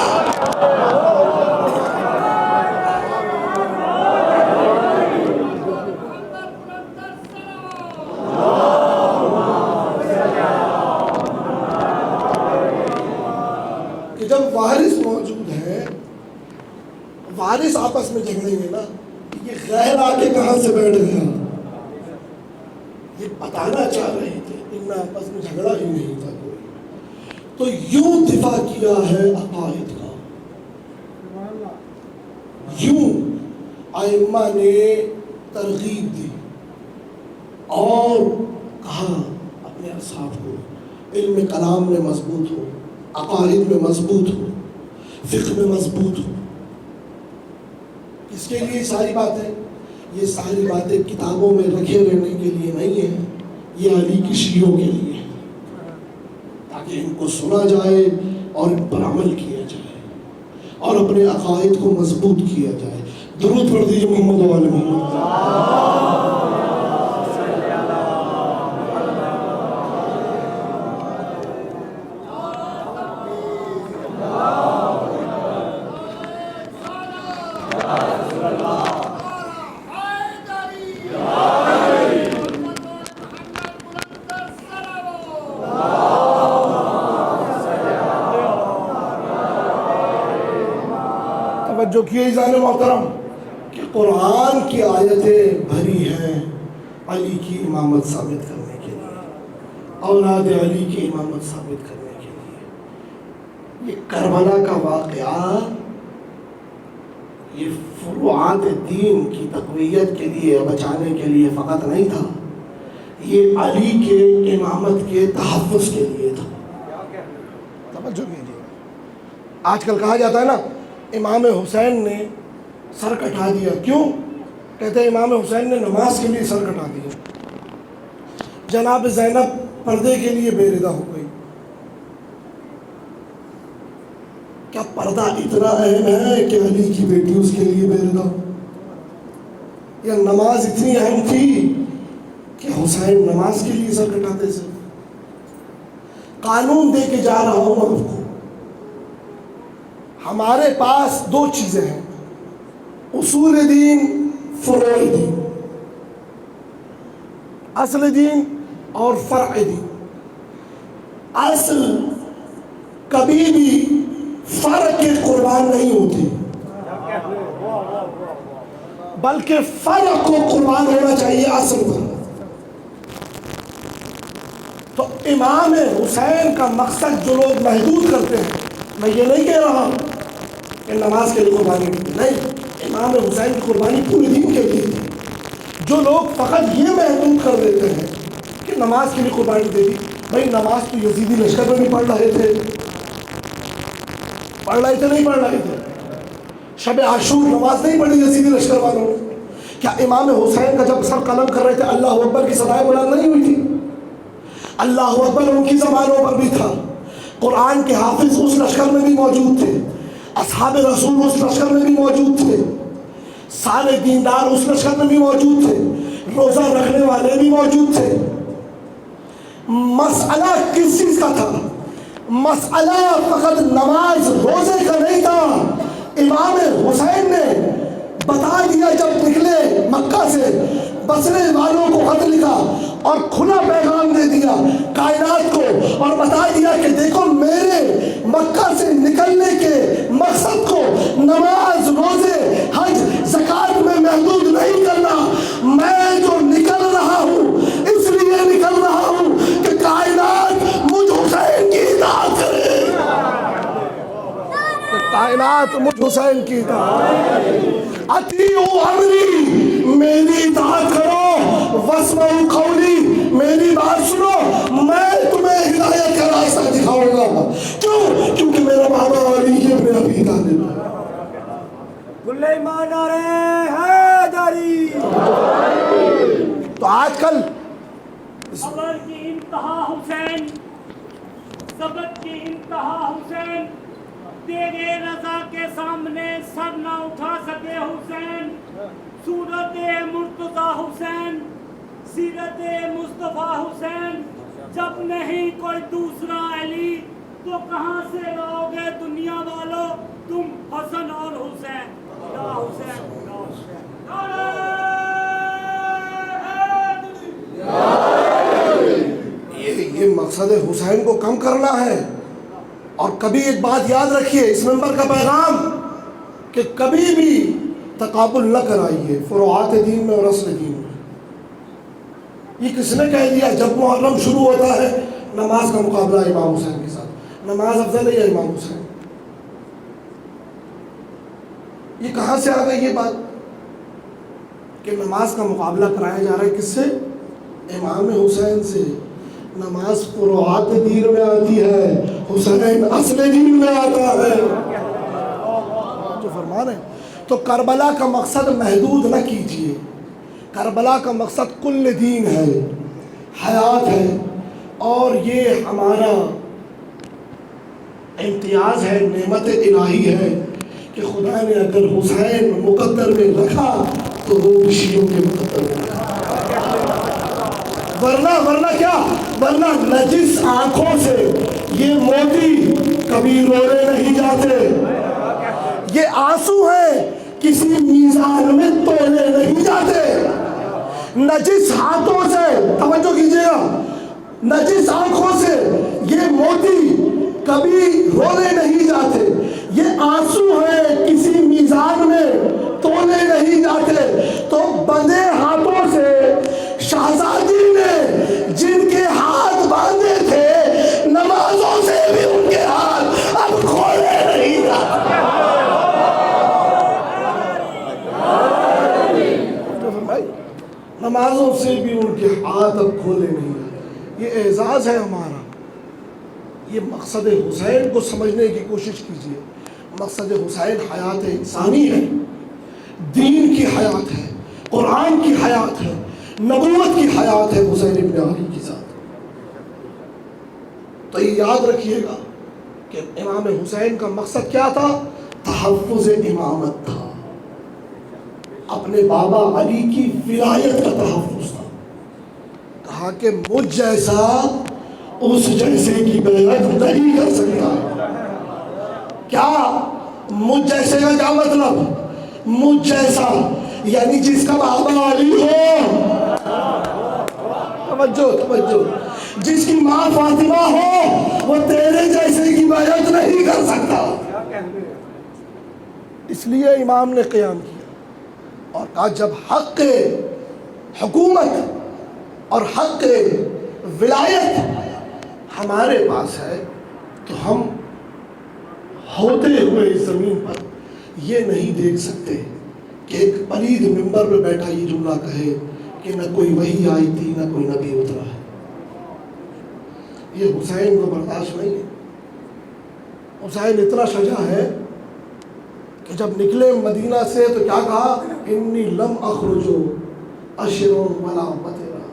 کہ جب وارث موجود ہے، وارث آپس میں جھگڑیں گے نا، یہ غیر آ کے کہاں سے بیٹھ گیا؟ یہ بتانا چاہ رہے تھے ان میں آپس میں جھگڑا ہی نہیں تھا کوئی۔ تو یوں دفاع کیا ہے عقائد کا، یوں ائمہ نے ترغیب دی اور کہا اپنے اصحاب کو علم کلام میں مضبوط ہو، عقائد میں مضبوط ہو، فقہ میں مضبوط ہو۔ اس کے لیے ساری باتیں، یہ ساری باتیں کتابوں میں رکھے رہنے کے لیے نہیں ہیں، یہ علی کی شیعوں کے لیے ہے، تاکہ ان کو سنا جائے اور ان پر عمل کیا جائے اور اپنے عقائد کو مضبوط کیا جائے۔ درود پڑھ دیجیے محمد و آل محمد۔ جو کیے عزیزان محترم کہ قرآن کی آیتیں بھری ہیں علی کی امامت ثابت کرنے کے لیے، اولاد علی کی امامت ثابت کرنے کے لیے۔ یہ کربلا کا واقعہ یہ فروعات دین کی تقویت کے لیے، بچانے کے لیے فقط نہیں تھا، یہ علی کے امامت کے تحفظ کے لیے تھا۔ توجہ کیجیے، آج کل کہا جاتا ہے نا امام حسین نے سر کٹا دیا، کیوں؟ کہتے ہیں امام حسین نے نماز کے لیے سر کٹا دیا۔ جناب زینب پردے کے لیے بے ردا ہو گئی۔ کیا پردہ اتنا اہم ہے کہ علی کی بیٹی اس کے لیے بے ردا ہو؟ یا نماز اتنی اہم تھی کہ حسین نماز کے لیے سر کٹاتے تھے؟ قانون دے کے جا رہا ہوں آپ کو، ہمارے پاس دو چیزیں ہیں، اصول دین، فروع دین، اصل دین اور فرع دین۔ اصل کبھی بھی فرع کے قربان نہیں ہوتی، بلکہ فرع کو قربان ہونا چاہیے اصل پر۔ تو امام حسین کا مقصد جو لوگ محدود کرتے ہیں، میں یہ نہیں کہہ رہا ہوں کہ نماز کے لیے قربانی نہیں، امام حسین کی قربانی پورے دین کے لیے تھی۔ جو لوگ فقط یہ محدود کر دیتے ہیں کہ نماز کے لیے قربانی دے دی، بھائی نماز تو یزیدی لشکر میں بھی پڑھ رہے تھے، نہیں پڑھ رہے تھے؟ شب عاشور نماز نہیں پڑھی یزیدی لشکر والوں نے؟ کیا امام حسین کا جب سر قلم کر رہے تھے اللہ اکبر کی صدائیں بلند نہیں ہوئی تھی؟ اللہ اکبر ان کی زبانوں پر بھی تھا۔ قرآن کے حافظ اس لشکر میں بھی موجود تھے، اصحاب رسول اس لشکر میں بھی موجود تھے، سارے دیندار اس لشکر میں بھی موجود تھے، روزہ رکھنے والے بھی موجود تھے۔ مسئلہ کس چیز کا تھا؟ مسئلہ فقط نماز روزے کا نہیں تھا۔ امام حسین نے بتا دیا جب نکلے مکہ سے، بصرے والوں کو خط لکھا اور کھلا پیغام دے دیا کائنات کو، اور بتا دیا کہ دیکھو میرے مکہ سے نکلنے کے مقصد کو نماز، روزے، حج، زکوٰۃ میں محدود نہیں کرنا۔ میں جو نکل رہا ہوں اس لیے نکل رہا ہوں کہ کائنات مجھ حسین کی اطاعت کرے، کائنات مجھ حسین کی اطاعت۔ اطیعوا امری، میری اطاعت کرو، واسمعوا قولی، میری بات سنو، میں تمہیں ہدایت کا راستہ دکھاؤں گا۔ کیوں؟ کیونکہ میرا بابا علی ابن ابی طالب ہے۔ کل ایمان آ رہے ہیں جاری۔ تو آج کل صبر کی انتہا حسین، صبر کی انتہا حسین، تیرے رضا کے سامنے سر نہ اٹھا سکے حسین۔ صورت مرتضیٰ حسین، سیرت مصطفیٰ حسین، جب نہیں کوئی دوسرا علی تو کہاں سے رہو گے دنیا والوں تم حسن اور حسین؟ یا حسین، یا حسین، یہ مقصد حسین کو کم کرنا ہے۔ اور کبھی ایک بات یاد رکھیے، اس ممبر کا پیغام کہ کبھی بھی تقابل نہ کرائیے فروعات دین میں اور اصل دین میں۔ یہ کس نے کہہ دیا جب محرم شروع ہوتا ہے نماز کا مقابلہ امام حسین کے ساتھ؟ نماز افضل ہے یا امام حسین؟ یہ کہاں سے آ گئی یہ بات؟ کہ نماز کا مقابلہ کرایا جا رہا ہے کس سے؟ امام حسین سے. نماز فروعات دین میں آتی ہے، حسین اصل دین میں آتا ہے. جو فرما رہے ہیں تو کربلا کا مقصد محدود نہ کیجیے. کربلا کا مقصد کل دین ہے، حیات ہے، اور یہ ہمارا امتیاز ہے، نعمت الہی ہے کہ خدا نے اگر حسین مقدر میں رکھا تو وہ شیعوں کے مقدر میں رکھا. ورنہ نجس آنکھوں سے یہ موتی کبھی رونے نہیں جاتے. یہ آنسو ہیں کسی میزان میں تولے نہیں جاتے. نجس ہاتھوں سے، توجہ کیجیے گا، نجس آنکھوں سے یہ موتی کبھی رونے نہیں جاتے. یہ آنسو ہیں کسی میزان میں تولے نہیں جاتے. تو بندے ہاتھوں سے شہزادی نے جن کے ہاتھ باندھے تھے، نمازوں سے بھی ان کے ہاتھ اب کھولے نہیں جاتے. نمازوں سے بھی ان کے ہاتھ اب کھولے نہیں جاتے. یہ اعزاز ہے ہمارا. یہ مقصد حسین کو سمجھنے کی کوشش کیجیے. مقصد حسین حیات انسانی ہے، دین کی حیات ہے، قرآن کی حیات ہے، نبوت کی حیات ہے حسین ابن علی کی ذات. تو یہ یاد رکھیے گا کہ امام حسین کا مقصد کیا تھا؟ تحفظ امامت تھا. اپنے بابا علی کی ولایت کا تحفظ تھا. کہا کہ مجھ جیسا اس جیسے کی بیعت نہیں کر سکتا. کیا مجھ جیسے کا کیا مطلب؟ مجھ جیسا یعنی جس کا بابا علی ہو، توجہ، جس کی ماں فاطمہ ہو، وہ تیرے جیسے کی بیعت نہیں کر سکتا. اس لیے امام نے قیام کیا اور کہا جب حق حکومت اور حق ولایت ہمارے پاس ہے تو ہم ہوتے ہوئے اس زمین پر یہ نہیں دیکھ سکتے کہ ایک پلید ممبر پہ بیٹھا یہ جملہ کہے کہ نہ کوئی وحی آئی تھی نہ کوئی نبی اترا ہے. یہ حسین کو برداشت نہیں ہے. حسین اتنا شجاع ہے کہ جب نکلے مدینہ سے تو کیا کہا؟ انی لم اخرجو اشرو ولا بطرا،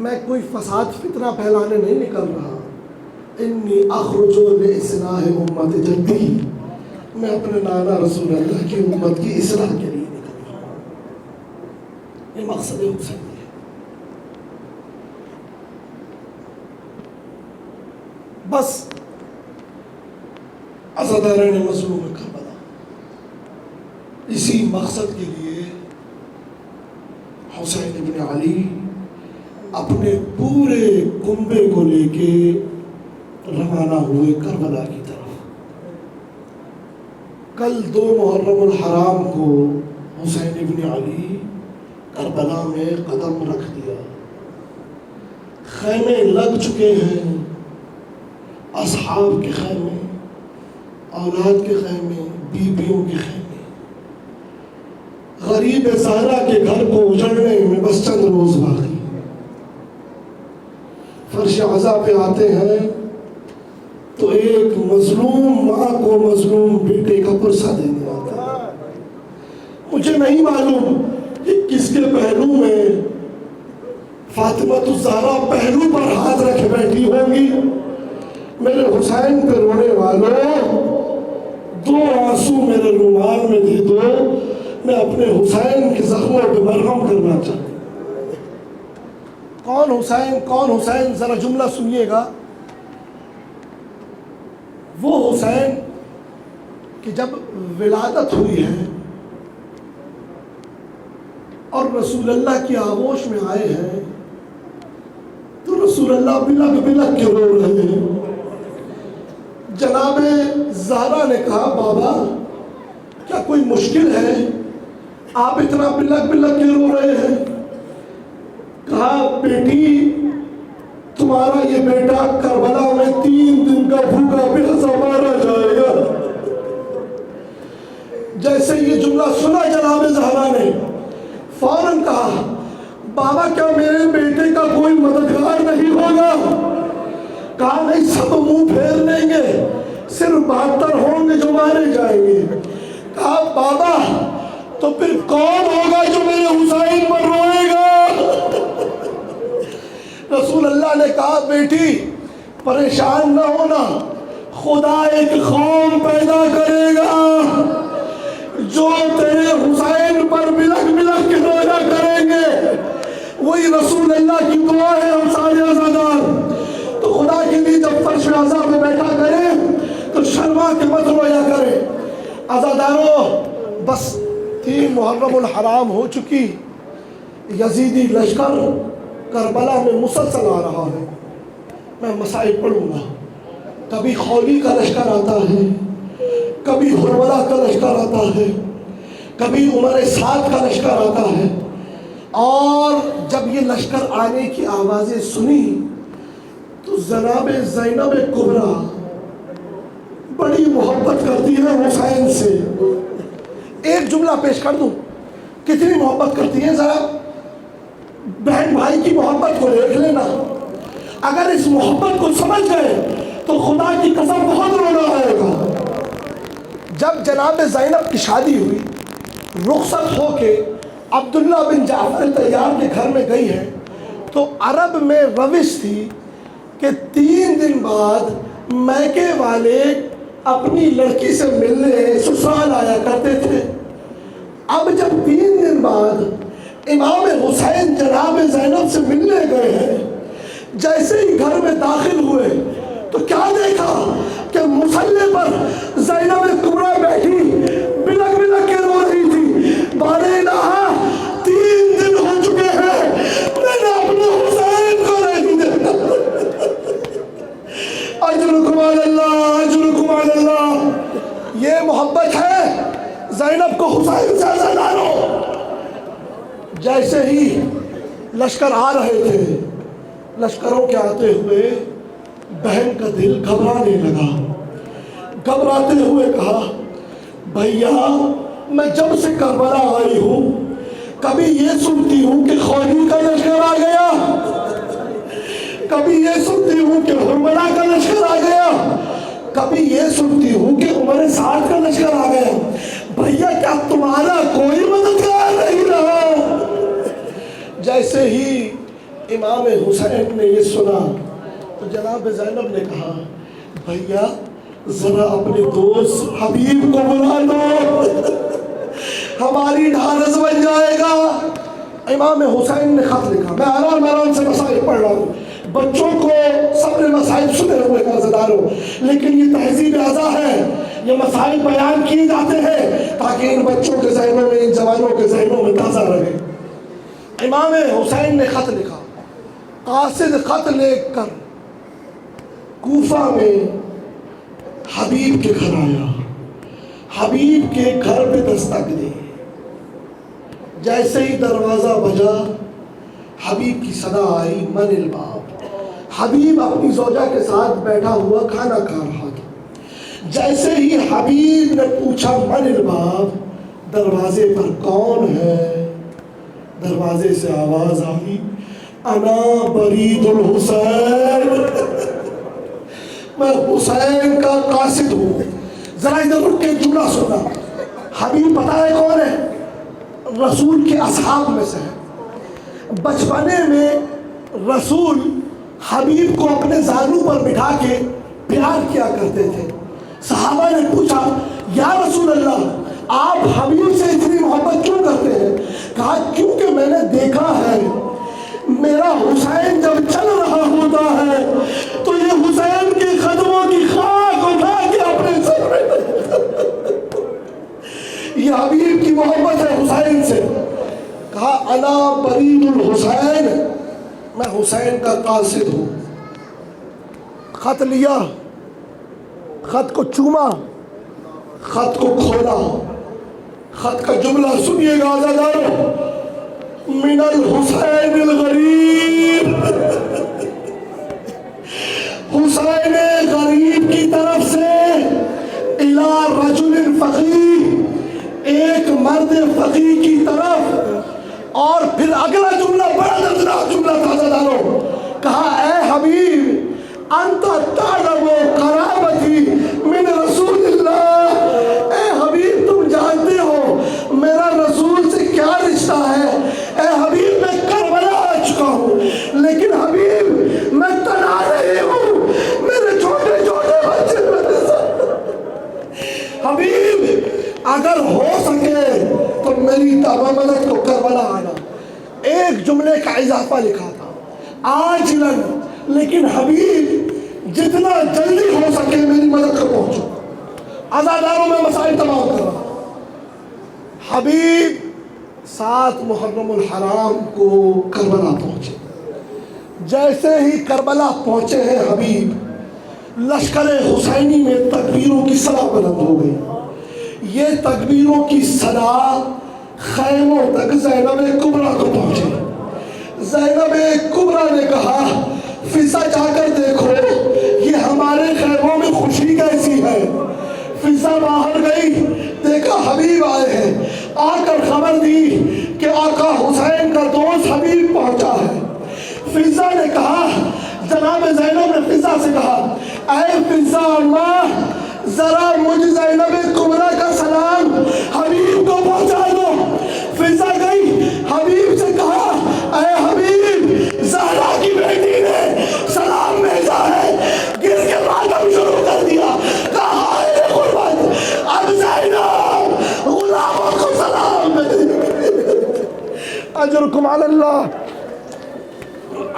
میں کوئی فساد فتنہ پھیلانے نہیں نکل رہا. انی اخرجو لاصلاح امت جدی، میں اپنے نانا رسول اللہ کی امت کی اصلاح کے لیے نکل رہا ہوں. یہ مقصد حسین ہے. بس عزادارین مظلوم کربلا، اسی مقصد کے لیے حسین ابن علی اپنے پورے کنبے کو لے کے روانہ ہوئے کربلا کی طرف. کل 2 محرم الحرام کو حسین ابن علی کربلا میں قدم رکھ دیا. خیمے لگ چکے ہیں، اصحاب کے خیمے، اولاد کے خیمے، بیویوں کے خیمے. غریب زہرا کے گھر کو اجڑنے میں بس چند روز باقی. فرش عزا پہ آتے ہیں تو ایک مظلوم ماں کو مظلوم بیٹے کا پرسہ دینے آتا ہے. مجھے نہیں معلوم کہ کس کے پہلو میں فاطمہ الزہرا پہلو پر ہاتھ رکھے بیٹھی ہوں گی. میرے حسین پہ رونے والوں 2 آنسو میرے رومال میں دے دو، میں اپنے حسین کے زخموں پہ مرہم کرنا چاہتا ہوں. کون حسین؟ کون حسین؟ ذرا جملہ سنیے گا. وہ حسین کہ جب ولادت ہوئی ہے اور رسول اللہ کی آغوش میں آئے ہیں تو رسول اللہ بلک بلک کے رو رہے ہیں. جناب زہرا نے کہا بابا کیا کوئی مشکل ہے؟ آپ اتنا بلک بلک کے رو رہے ہیں. کہا بیٹی تمہارا یہ بیٹا کربلا میں 3 دن کا بھوکا پیاسا مارا جائے گا. جیسے یہ جملہ سنا جناب زہرا نے، فوراً بابا کیا میرے بیٹے کا کوئی مددگار نہیں ہوگا؟ کہا نہیں، سب منہ پھیر لیں گے، صرف 72 ہوں گے جو مارے جائیں گے۔ کہا بابا تو پھر کون ہوگا جو میرے حسین پر روئے گا؟ رسول اللہ نے کہا بیٹی پریشان نہ ہونا، خدا ایک قوم پیدا کرے گا جو تیرے حسین پر بلک بلک کے رویا کریں گے۔ وہی رسول اللہ کی دعا ہے ہم سارے عزادار۔ تو خدا کے لیے جب فرش عزا پہ بیٹھا کرے تو شرما کے مت رویا کرے۔ عزاداروں، بس 3 محرم الحرام ہو چکی، یزیدی لشکر کربلا میں مسلسل آ رہا ہے۔ میں مسائل پڑھوں گا، کبھی خولی کا لشکر آتا ہے، کبھی حرملہ کا لشکر آتا ہے، کبھی عمر سعد کا لشکر آتا ہے۔ اور جب یہ لشکر آنے کی آوازیں سنی تو جناب زینب کبریٰ بڑی محبت کرتی ہے حسین سے۔ ایک جملہ پیش کر دوں، کتنی محبت کرتی ہے، ذرا بہن بھائی کی محبت کو دیکھ لینا۔ اگر اس محبت کو سمجھ گئے تو خدا کی قسم بہت رونا آئے گا۔ جب جناب زینب کی شادی ہوئی، رخصت ہو کے عبداللہ بن جعفر طیار کے گھر میں گئی ہے، تو عرب میں روش تھی کہ 3 دن بعد میکے والے اپنی لڑکی سے ملنے سسرال آیا کرتے تھے۔ اب جب 3 دن بعد امام حسین جناب زینب سے ملنے گئے ہیں، جیسے ہی گھر میں داخل ہوئے تو کیا دیکھا کہ مصلے پر زینب کبریٰ بیٹھی بلک بلک کے رو رہی تھی۔ بارے الہا 3 دن ہو چکے ہیں، میں نے اپنے حسین کو نہیں دیکھا۔ اجرکم علی اللہ، اجرکم علی اللہ۔ یہ محبت ہے زینب کو حسین سے عزاداروں۔ جیسے ہی لشکر آ رہے تھے، لشکروں کے آتے ہوئے بہن کا دل گھبرانے لگا۔ گھبراتے ہوئے کہا بھیا میں جب سے کربلا آئی ہوں کبھی یہ سنتی ہوں کہ خولی کا لشکر آ گیا، کبھی یہ سنتی ہوں کہ حرملہ کا لشکر آ گیا، کبھی یہ سنتی ہوں کہ عمر سعد کا لشکر آ گیا۔ بھیا کیا تمہارا کوئی مددگار نہیں رہا؟ جیسے ہی امام حسین نے یہ سنا تو جناب زینب نے کہا بھیا ذرا اپنے دوست حبیب کو بلا لو، ہماری ڈھارس بن جائے گا۔ امام حسین نے خط لکھا، میں آرام سے مسائل پڑھ رہا ہوں، بچوں کو سب نے مسائل سنے ہوئے عزاداروں، لیکن یہ تہذیب اعضا ہے، یہ مسائل بیان کیے جاتے ہیں تاکہ ان بچوں کے ذہنوں میں، ان جوانوں کے ذہنوں میں تازہ رہے۔ امام حسین نے خط لکھا، قاصد خط لے کر کوفہ میں حبیب کے گھر آیا، حبیب کے گھر پہ دستک دی۔ جیسے ہی دروازہ بجا حبیب کی صدا آئی من الباب۔ حبیب اپنی زوجہ کے ساتھ بیٹھا ہوا کھانا کھا رہا تھا۔ جیسے ہی حبیب نے پوچھا من الباب، دروازے پر کون ہے؟ دروازے سے آواز آئی انا برید الحسین، میں حسین کا قاصد ہوں۔ ذرا ادھر رک کے جملہ سنا۔ حبیب پتہ ہے کون ہے؟ رسول کے اصحاب میں سے ہے۔ بچپنے میں رسول حبیب کو اپنے زانو پر بٹھا کے پیار کیا کرتے تھے۔ صحابہ نے پوچھا یا رسول اللہ آپ حبیب سے اتنی محبت کیوں کرتے ہیں؟ کہا کیونکہ میں نے دیکھا ہے میرا حسین جب چل رہا ہوتا ہے تو یہ حسین کے قدموں کی خاک اٹھا کے اپنے سر میں یہ حبیب کی محبت ہے حسین سے۔ کہا انا برید الحسین، میں حسین کا قاصد ہوں۔ خط لیا، خط کو چوما، خط کو کھولا، خط کا جملہ سنیے گا عزادارو، من الحسین الغریب، حسین غریب کی طرف سے الی رجل فقیہ، ایک مرد فقیہ کی طرف اور پھر اگلا جملہ بڑا دردناک جملہ تھا عزیزانو، کہا اے حبیب انت تعلم قرابتی من رسول اللہ، اے حبیب تم جانتے ہو میرا رسول سے کیا رشتہ ہے، اے حبیب میں کربلا آ چکا ہوں، لیکن حبیب میں تنہا نہیں ہوں، میرے چھوٹے چھوٹے بچے میرے ساتھ۔ حبیب اگر ہو سکے تو میری تابعملت کو کربلا آنا۔ ایک جملے کا اضافہ لکھا تھا آجلاً، لیکن حبیب جتنا جلدی ہو سکے میری مدد کو پہنچو۔ عزاداروں میں مسائل تمام کر رہا۔ حبیب 7 محرم الحرام کو کربلا پہنچے۔ جیسے ہی کربلا پہنچے ہیں حبیب، لشکر حسینی میں تکبیروں کی صدا بلند ہو گئی۔ یہ تکبیروں کی صدا خیموں تک زینب کبریٰ کو پہنچے۔ زینب کبریٰ نے کہا فضا جا کر دیکھو یہ ہمارے خیموں میں خوشی کیسی ہے۔ فضا باہر گئی، دیکھا حبیب آئے ہیں، آ کر خبر دی کہ آقا حسین کا دوست حبیب پہنچا ہے۔ فضا نے کہا، جناب زینب نے فضا سے کہا اے فضا اماں ذرا مجھ زینب کبریٰ کا سلام حبیب کو پہنچا دو۔ فضا گئی، حبیب سے کہا اے حبیب زہرا کی بیٹی نے سلام بھیجا ہے۔ گر کے ماتم شروع کر دیا، کہا اے قربت اب زینب غلاموں کو سلام بھیجا۔ اجرکم علی اللہ۔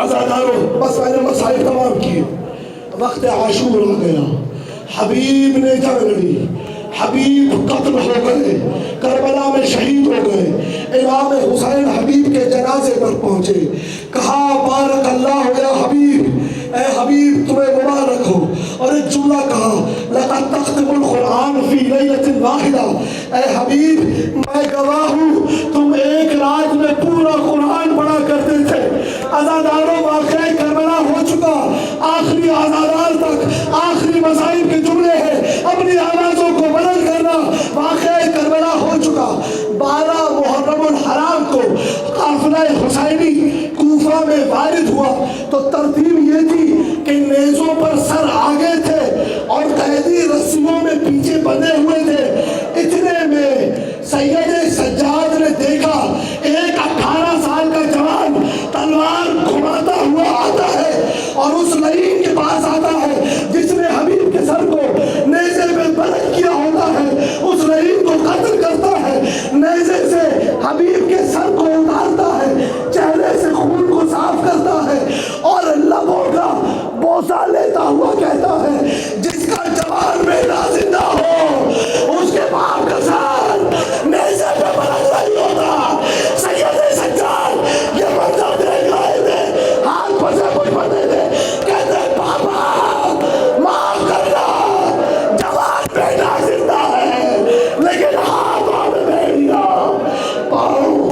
عزادارو بس میں نے مسائل تمام کیے، وقت عاشور آ گیا، حبیب نے جنگ لڑی، حبیب قتل ہو گئے، کربلا میں شہید ہو گئے۔ امام حسین حبیب کے جنازے پر پہنچے، کہا بارک اللہ یا حبیب، اے حبیب تمہیں مبارک ہو، اور ایک جملہ کہا لقد تختم القرآن فی لیلۃ واحدہ، اے حبیب میں گواہ ہوں تم ایک رات میں پورا قرآن پڑھا کرتے تھے۔ عزاداروں واقعہ کربلا ہو چکا، آخری عزادار تک آخری مسائل کے جملے ہیں، اپنی آوازوں کو بلند کرنا۔ واقعہ کربلا ہو چکا۔ 12 محرم الحرام کو قافلہ حسینی کوفہ میں وارد ہوا تو ترتیب یہ تھی کہ نیزوں پر سر آگے تھے اور قیدی رسیوں میں پیچھے بندھے ہوئے تھے۔ اتنے میں سید سجاد نے دیکھا ایک 18 سال کا جوان تلوار گھماتا ہوا آتا ہے اور اس لعین کے پاس آتا ہے جس نے حبیب کے سر کو نیزے میں بلند کیا ہوتا ہے، اس لعین کو قتل کرتا ہے، نیزے سے حبیب کے سر کو اتارتا ہے، چہرے سے خون کو صاف کرتا ہے اور لبوں کا بوسہ لیتا ہوا کہتا ہے جس کا جوان بیٹا زندہ ہو اس کے باپ کا سر نیزے پہ بلند نہیں ہوتا۔ سید سجاد یہ منظر دیکھ رہے تھے، ہاتھ پر سے کچھ بندے تھے، کہتے پاپا معاف کرنا جوان بیٹا زندہ ہے لیکن ہاتھوں میں بھیڑیا پاؤں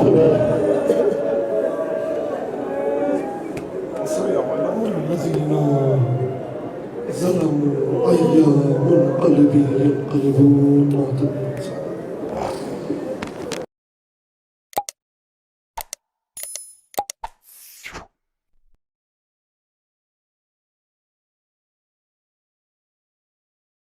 سيعلم الذين ظلموا أي منقلب ينقلبون